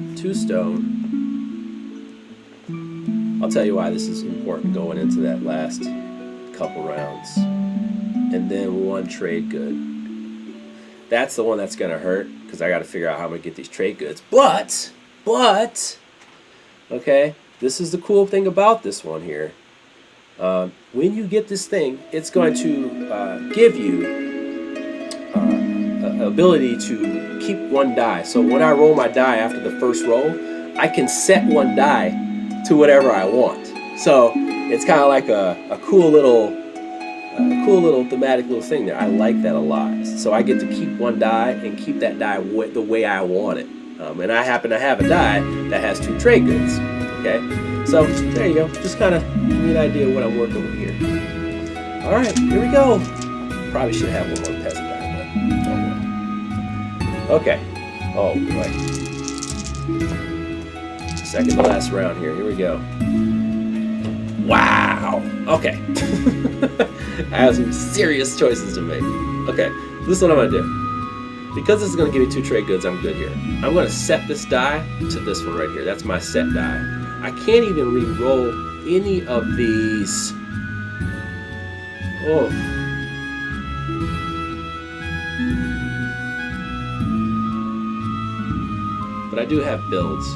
2. 2 stone. I'll tell you why this is important going into that last couple rounds. And then 1 trade good. That's the one that's going to hurt because I got to figure out how I'm going to get these trade goods. But, okay, this is the cool thing about this one here. When you get this thing, it's going to give you ability to keep one die. So when I roll my die after the first roll, I can set one die to whatever I want. So it's kind of like a cool little thematic little thing there. I like that a lot. So I get to keep one die and keep that die the way I want it. And I happen to have a die that has 2 trade goods. Okay, so there you go. Just kind of give me an idea of what I'm working with here. All right, here we go. Probably should have one more peasant die, but oh well. Okay. Oh boy. Second to last round here. Here we go. Wow. Okay. I have some serious choices to make. Okay, this is what I'm gonna do. Because this is gonna give me 2 trade goods, I'm good here. I'm gonna set this die to this one right here. That's my set die. I can't even re-roll any of these. Oh. But I do have builds.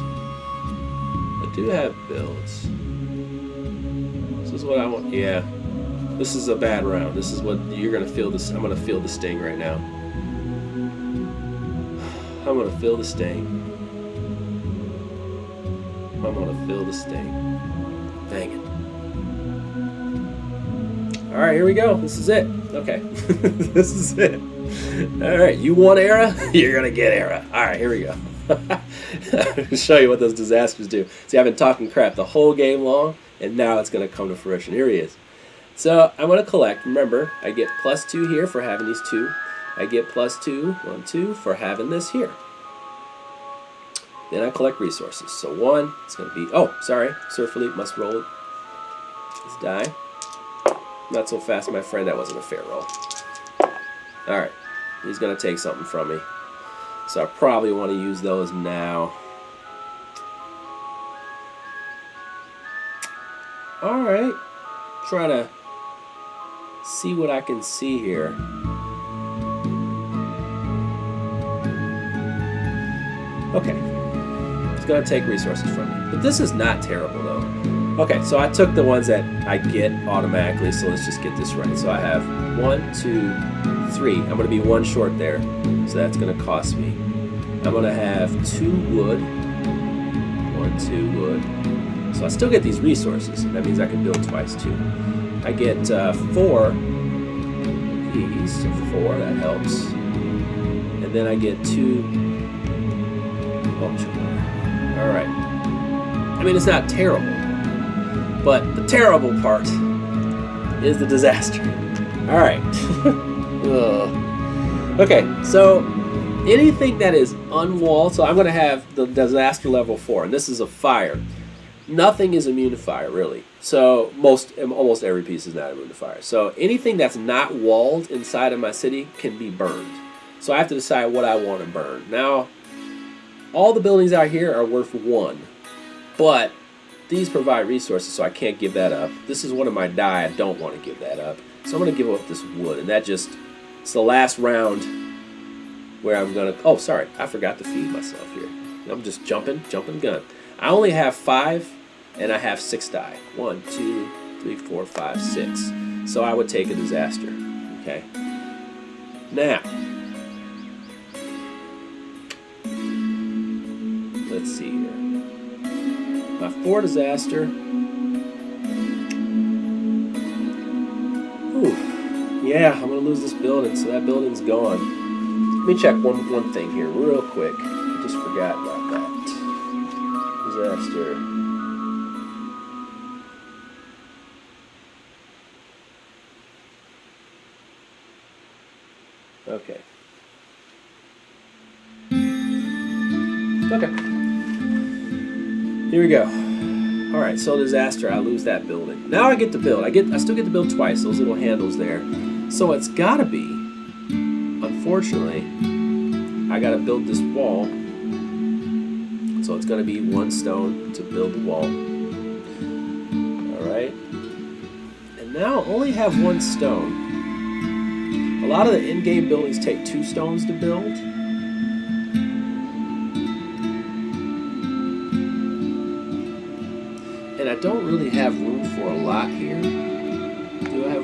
This is what I want. Yeah. This is a bad round. This is what you're gonna feel this. I'm gonna feel the sting right now. I'm gonna feel the sting. Dang it. Alright, here we go. This is it. Okay. This is it. Alright, you want Era? You're gonna get Era. Alright, here we go. I'll show you what those disasters do. See, I've been talking crap the whole game long, and now it's gonna come to fruition. Here he is. So I'm gonna collect. Remember, I get +2 here for having these 2. I get +2, 1, 2 for having this here. Then I collect resources. So 1, it's going to be, oh, sorry, Sir Philippe must roll his die. Not so fast, my friend, that wasn't a fair roll. Alright, he's going to take something from me. So I probably want to use those now. Alright, try to see what I can see here. Okay. Going to take resources from me, but this is not terrible though. Okay, so I took the ones that I get automatically, so let's just get this right. So I have 1, 2, 3. I'm going to be 1 short there, so that's going to cost me. I'm going to have 2 wood, 1, 2 wood. So I still get these resources, and that means I can build twice too. I get 4 these, so 4, that helps, and then I get 2. All right. I mean, it's not terrible, but the terrible part is the disaster. All right. Okay, so anything that is unwalled, so I'm going to have the disaster level 4, and this is a fire. Nothing is immune to fire, really. So almost every piece is not immune to fire. So anything that's not walled inside of my city can be burned. So I have to decide what I want to burn. Now, all the buildings out here are worth 1, but these provide resources, so I can't give that up. This is one of my die. I don't want to give that up. So I'm going to give up this wood, and it's the last round where I'm going to, oh, sorry, I forgot to feed myself here. I'm just jumping gun. I only have 5, and I have 6 die. 1, 2, 3, 4, 5, 6. So I would take a disaster, okay? Now, let's see here. My 4 disaster. Ooh. Yeah, I'm going to lose this building, so that building's gone. Let me check one thing here real quick. I just forgot about that. Disaster. Okay. Okay. Here we go. All right, so disaster, I lose that building. Now I get to build. I still get to build twice, those little handles there. So it's got to be, unfortunately, I got to build this wall. So it's going to be 1 stone to build the wall. All right. And now I only have 1 stone. A lot of the in-game buildings take 2 stones to build. And I don't really have room for a lot here.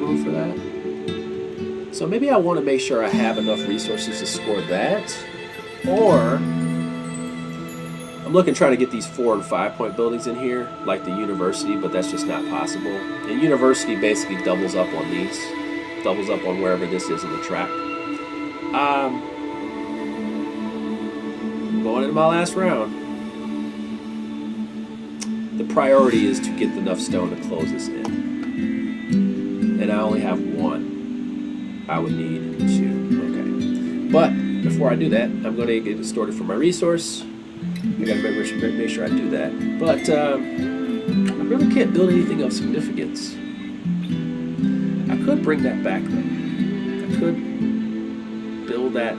room for that. So maybe I want to make sure I have enough resources to score that. Or I'm looking trying to get these 4 and 5 point buildings in here, like the university, but that's just not possible. And university basically doubles up on these, doubles up on wherever this is in the track. Going into my last round. The priority is to get enough stone to close this in. And I only have 1. I would need 2. Okay. But before I do that, I'm going to get it sorted for my resource. I got to make sure I do that. But I really can't build anything of significance. I could bring that back though. I could build that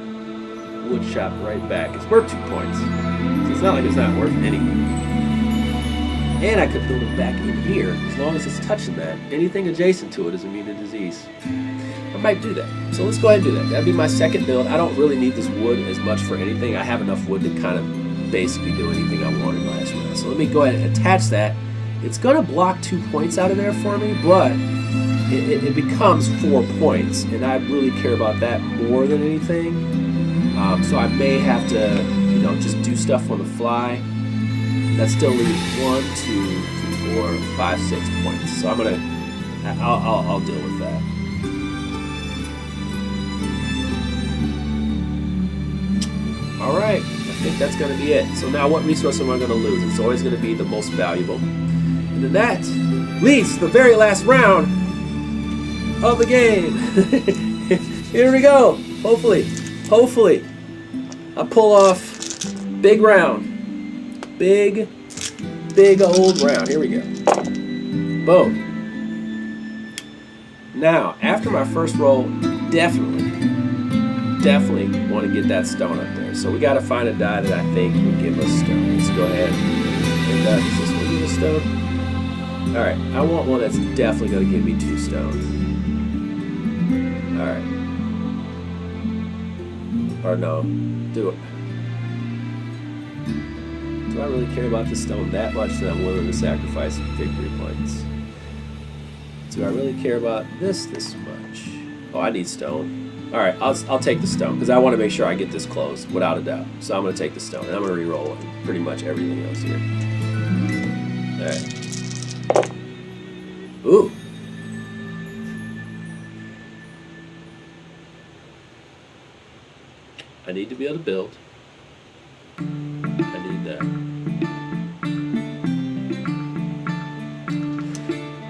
wood shop right back. It's worth 2 points. So it's not like it's not worth anything. And I could build it back in here as long as it's touching that. Anything adjacent to it is immune to disease. I might do that. So let's go ahead and do that. That'd be my second build. I don't really need this wood as much for anything. I have enough wood to kind of basically do anything I want in last round. So let me go ahead and attach that. It's going to block 2 points out of there for me, but it becomes 4 points, and I really care about that more than anything. So I may have to, just do stuff on the fly. That still leaves 1, 2, 3, 4, 5, 6 points. So I'll deal with that. All right, I think that's going to be it. So now what resource am I going to lose? It's always going to be the most valuable. And then that leads to the very last round of the game. Here we go. Hopefully, I pull off big round. Big old round. Here we go. Boom. Now, after my first roll, definitely want to get that stone up there. So we got to find a die that I think will give us stone. Let's go ahead and does this one give us stone? All right, I want one that's definitely going to give me 2 stone. All right. Or no, do it. Do I really care about this stone that much that I'm willing to sacrifice victory points? Do I really care about this much? Oh, I need stone. All right, I'll take the stone because I want to make sure I get this closed without a doubt. So I'm going to take the stone and I'm going to re-roll pretty much everything else here. All right. Ooh. I need to be able to build. I need that.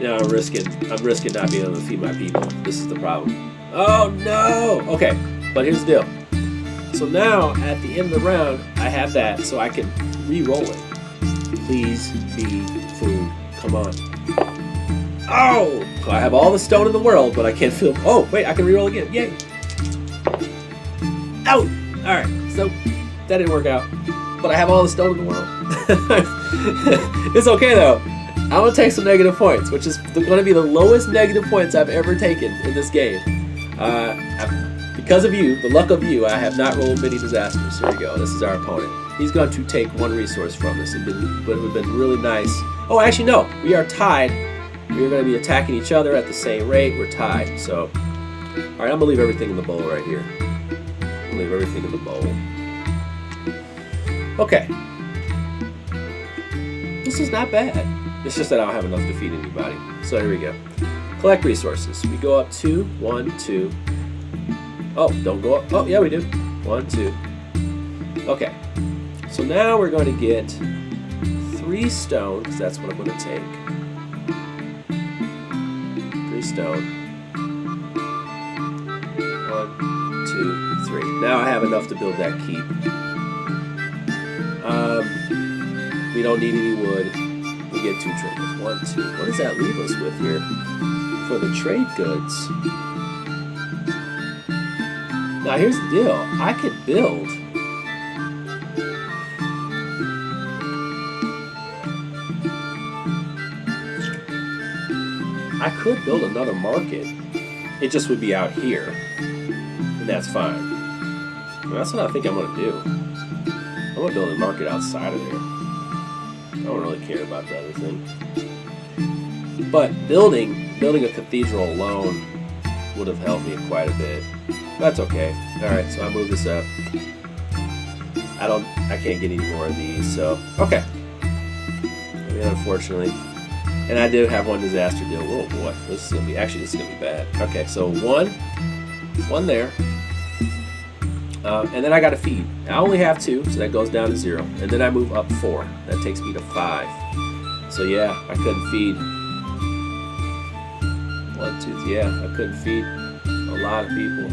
Now I'm risking not being able to feed my people. This is the problem. Oh no! Okay, but here's the deal. So now at the end of the round, I have that, so I can re-roll it. Please be food. Come on. Oh! So I have all the stone in the world, but I can't feel. Oh wait, I can re-roll again. Yay! Out! All right, so that didn't work out, but I have all the stone in the world. It's okay though. I'm gonna take some negative points, which is gonna be the lowest negative points I've ever taken in this game. Because of you, the luck of you, I have not rolled many disasters. Here we go. This is our opponent. He's going to take 1 resource from us. But it would have been really nice. Oh, actually no. We are tied. We are going to be attacking each other at the same rate. We're tied. So, all right, I'm gonna leave everything in the bowl right here. Leave everything in the bowl. Okay. This is not bad. It's just that I don't have enough to feed anybody. So here we go. Collect resources. We go up 2, 1, 2. Oh, don't go up. Oh, yeah, we do. 1, 2. Okay. So now we're going to get 3 stone, because that's what I'm going to take. 3 stone. 1, 2, 3. Now I have enough to build that keep. We don't need any wood. We get 2 trinkets. 1, 2. What does that leave us with here? For the trade goods. Now here's the deal. I could build. I could build another market. It just would be out here. And that's fine. Well, that's what I think I'm going to do. I'm going to build a market outside of there. I don't really care about the other thing. But building building a cathedral alone would have helped me quite a bit. That's okay. Alright, so I move this up. I can't get any more of these, so okay. I mean, unfortunately. And I did have one disaster deal. Oh boy, this is gonna be bad. Okay, so one there. And then I got a feed. I only have 2, so that goes down to 0. And then I move up 4. That takes me to 5. So yeah, I couldn't feed. 1, 2, yeah, I couldn't feed a lot of people.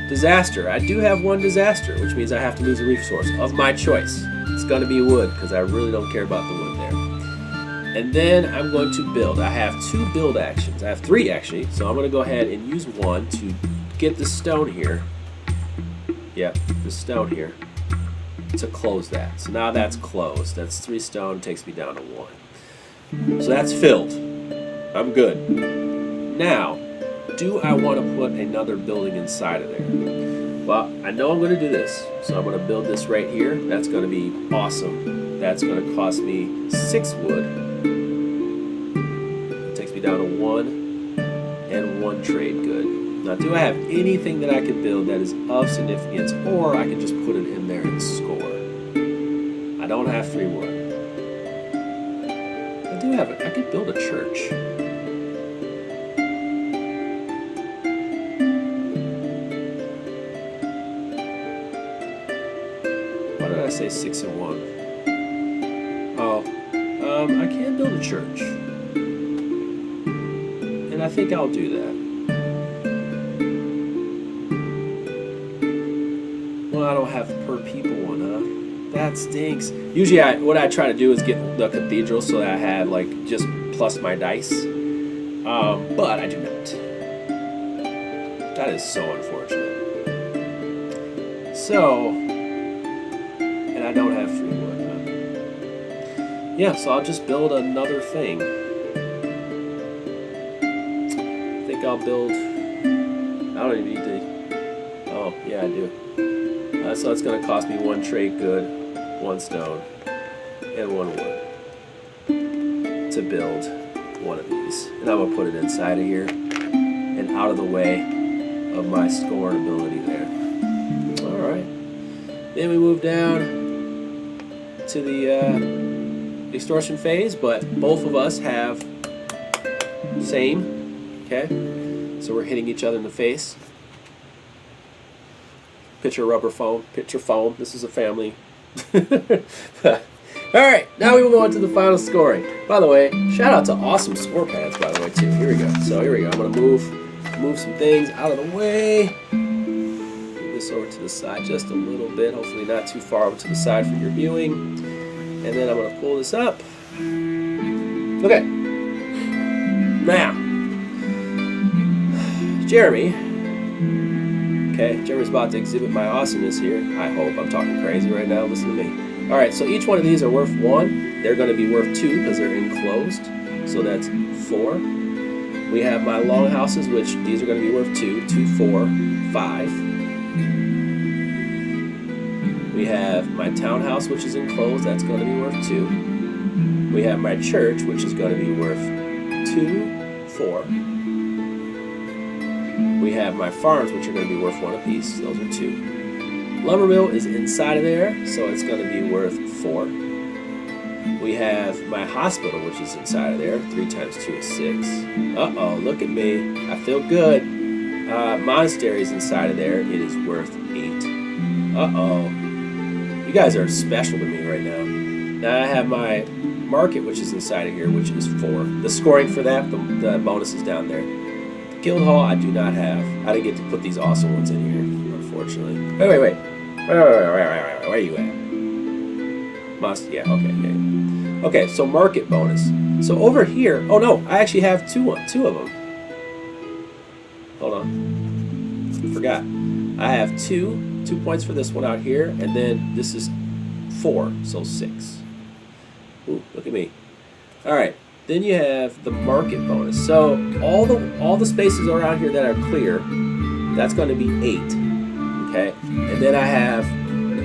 Disaster. I do have 1 disaster, which means I have to lose a resource of my choice. It's going to be wood, because I really don't care about the wood there. And then I'm going to build. I have 2 build actions. I have 3 actually, so I'm going to go ahead and use 1 to get the stone here. Yep, the stone here. To close that. So now that's closed. That's 3 stone, takes me down to 1. So that's filled. I'm good. Now, do I want to put another building inside of there? Well, I know I'm going to do this. So I'm going to build this right here. That's going to be awesome. That's going to cost me 6 wood. It takes me down to 1 and 1 trade good. Now, do I have anything that I could build that is of significance, or I can just put it in there and score? I don't have 3 wood. I do have it. I could build a church. Why did I say 6 and 1? Oh, I can build a church. And I think I'll do that. Well, I don't have per people one, huh? That stinks. Usually what I try to do is get the cathedral so that I have like just plus my dice. But I do not. That is so unfortunate. So, and I don't have free wood, huh? Yeah, so I'll just build another thing. I think I'll build, I don't even need to, oh yeah I do. So it's going to cost me 1 trade good, 1 stone, and 1 wood to build one of these. And I'm going to put it inside of here and out of the way of my scoring ability there. Alright. Then we move down to the extortion phase, but both of us have same. Okay? So we're hitting each other in the face. Pitcher rubber foam, pitcher foam. This is a family. Alright, now we move on to the final scoring. By the way, shout out to awesome score pads, by the way, too. Here we go. So here we go. I'm going to move some things out of the way. Move this over to the side just a little bit. Hopefully not too far over to the side for your viewing. And then I'm going to pull this up. Okay. Now, Jeremy. Okay, Jeremy's about to exhibit my awesomeness here. I hope. I'm talking crazy right now. Listen to me. Alright, so each one of these are worth 1. They're going to be worth 2 because they're enclosed. So that's 4. We have my longhouses, which these are going to be worth 2. 2, 4, 5. We have my townhouse, which is enclosed. That's going to be worth 2. We have my church, which is going to be worth 2, 4. We have my farms, which are going to be worth 1 apiece. Those are 2. Lumber mill is inside of there, so it's going to be worth 4. We have my hospital, which is inside of there. 3 times 2 is 6. Uh-oh, look at me. I feel good. Monastery is inside of there. It is worth 8. Uh-oh. You guys are special to me right now. Now I have my market, which is inside of here, which is 4. The scoring for that, the bonus is down there. Guild Hall, I do not have. I didn't get to put these awesome ones in here, unfortunately. Wait. Where are you at? Yeah, okay. Okay, so market bonus. So over here, oh no, I actually have two of them. Hold on. Forgot. I have two points for this one out here, and then this is 4, so 6. Ooh, look at me. All right. Then you have the market bonus. So all the spaces around here that are clear, that's going to be 8. Okay, and then I have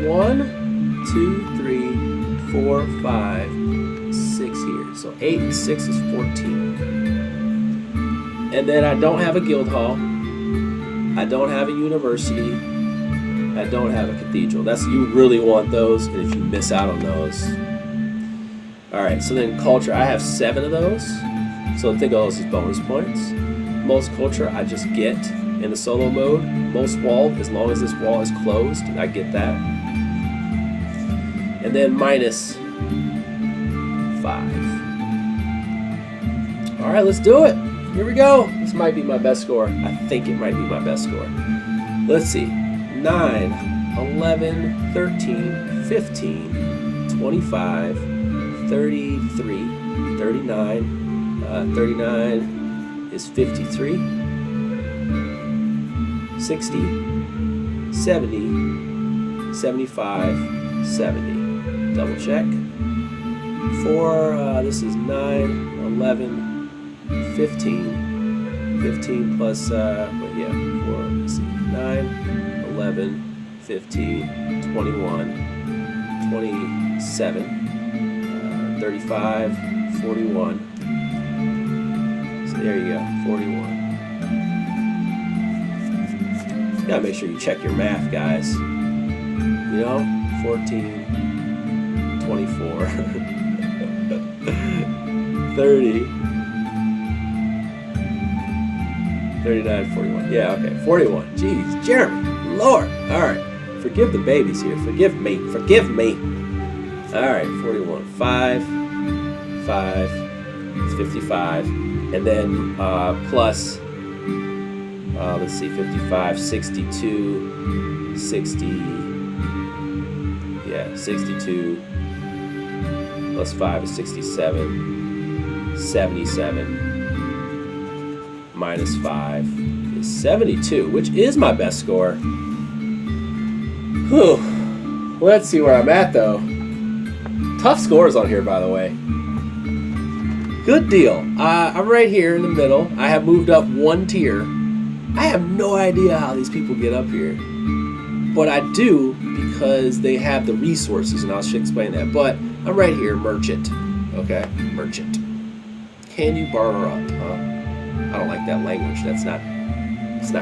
1, 2, 3, 4, 5, 6 here. So 8 and 6 is 14. And then I don't have a guild hall. I don't have a university. I don't have a cathedral. You really want those, and if you miss out on those. Alright, so then culture, I have 7 of those. So think of those as bonus points. Most culture I just get in the solo mode. Most wall, as long as this wall is closed, I get that. And then minus 5. Alright, let's do it. Here we go. This might be my best score. I think it might be my best score. Let's see. 9, 11, 13, 15, 25, 33, 39. 39 is 53, 60, 70, 75, 70. Double check. 4, this is 9, 11, 15. 15 plus, 4, let's see, 9, 11, 15, 21, 27, 35, 41. So there you go, 41. You gotta make sure you check your math, guys. You know, 14, 24, 30, 39, 41. Yeah, okay, 41. Jeez, Jeremy, Lord. All right, forgive the babies here. Forgive me. Forgive me. All right, 41. 5, it's 55. And then plus, let's see, 55, 62, 60. Yeah, 62. Plus 5 is 67. 77. Minus 5 is 72, which is my best score. Whew. Let's see where I'm at, though. Tough scores on here, by the way. Good deal. I'm right here in the middle. I have moved up 1 tier. I have no idea how these people get up here. But I do because they have the resources, and I'll explain that. But I'm right here, merchant. Okay? Merchant. Can you barter up, huh? I don't like that language. It's not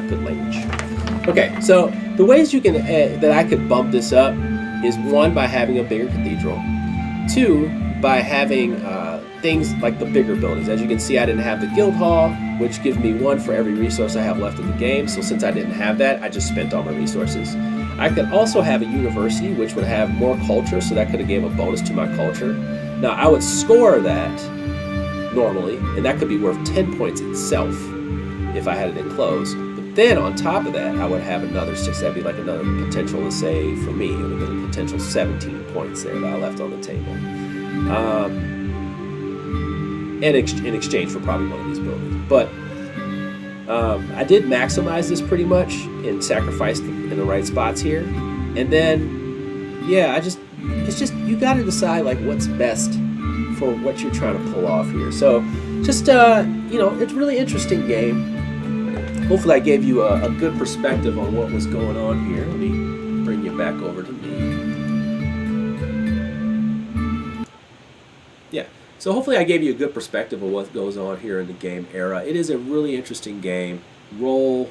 good language. Okay, so the ways you can that I could bump this up is 1, by having a bigger cathedral. 2, by having things like the bigger buildings. As you can see, I didn't have the guild hall, which gives me 1 for every resource I have left in the game. So since I didn't have that, I just spent all my resources. I could also have a university, which would have more culture, so that could have gave a bonus to my culture. Now, I would score that normally, and that could be worth 10 points itself if I had it enclosed. But then on top of that, I would have another 6. That'd be like another potential, let's say, for me, it would have been a potential 17 points there that I left on the table. In exchange for probably one of these buildings. But I did maximize this pretty much and sacrificed in the right spots here. And then, yeah, it's just, you got to decide like what's best for what you're trying to pull off here. So just, it's a really interesting game. Hopefully I gave you a good perspective on what was going on here. Let me bring you back over to me. Yeah, so hopefully I gave you a good perspective of what goes on here in the game Era. It is a really interesting game. Roll,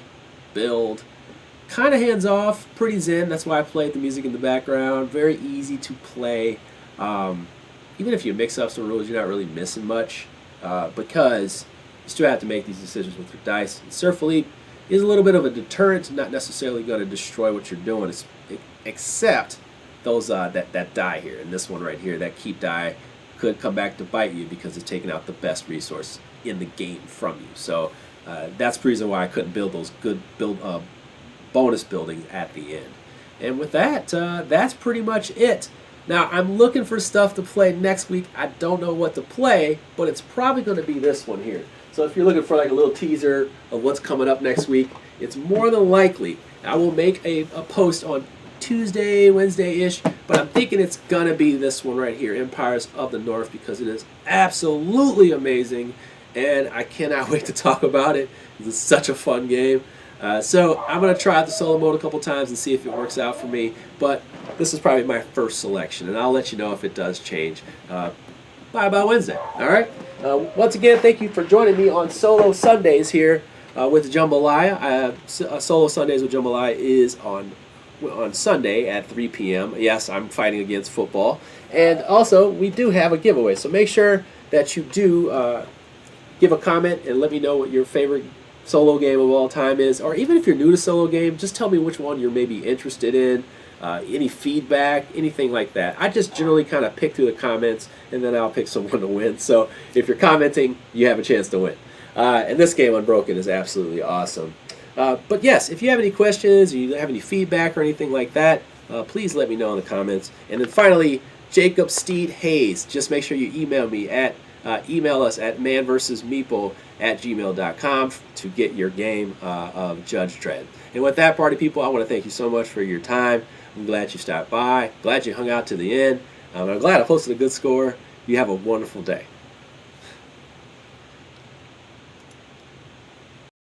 build, kind of hands off, pretty zen. That's why I played the music in the background. Very easy to play. Even if you mix up some rules, you're not really missing much because you still have to make these decisions with your dice. And Surf Elite is a little bit of a deterrent, not necessarily going to destroy what you're doing, except those that die here. And this one right here, that keep die, could come back to bite you because it's taking out the best resource in the game from you. So that's the reason why I couldn't build those good bonus buildings at the end. And with that, that's pretty much it. Now, I'm looking for stuff to play next week. I don't know what to play, but it's probably going to be this one here. So if you're looking for like a little teaser of what's coming up next week, it's more than likely I will make a post on Tuesday, Wednesday-ish, but I'm thinking it's going to be this one right here, Empires of the North, because it is absolutely amazing, and I cannot wait to talk about it. It's such a fun game. So I'm going to try out the solo mode a couple times and see if it works out for me, but this is probably my first selection, and I'll let you know if it does change. by about Wednesday. All right. Once again, thank you for joining me on Solo Sundays here with Jambalaya. Solo Sundays with Jambalaya is on Sunday at 3 p.m. Yes, I'm fighting against football. And also, we do have a giveaway. So make sure that you do give a comment and let me know what your favorite solo game of all time is. Or even if you're new to solo game, just tell me which one you're maybe interested in. Any feedback, anything like that. I just generally kind of pick through the comments and then I'll pick someone to win. So if you're commenting, you have a chance to win. And this game, Unbroken, is absolutely awesome. But yes, if you have any questions, or you have any feedback or anything like that, please let me know in the comments. And then finally, Jacob Steed Hayes. Just make sure you email me at email us at manversusmeeple@gmail.com to get your game of Judge Dredd. And with that, party people, I want to thank you so much for your time. I'm glad you stopped by. Glad you hung out to the end. I'm glad I posted a good score. You have a wonderful day.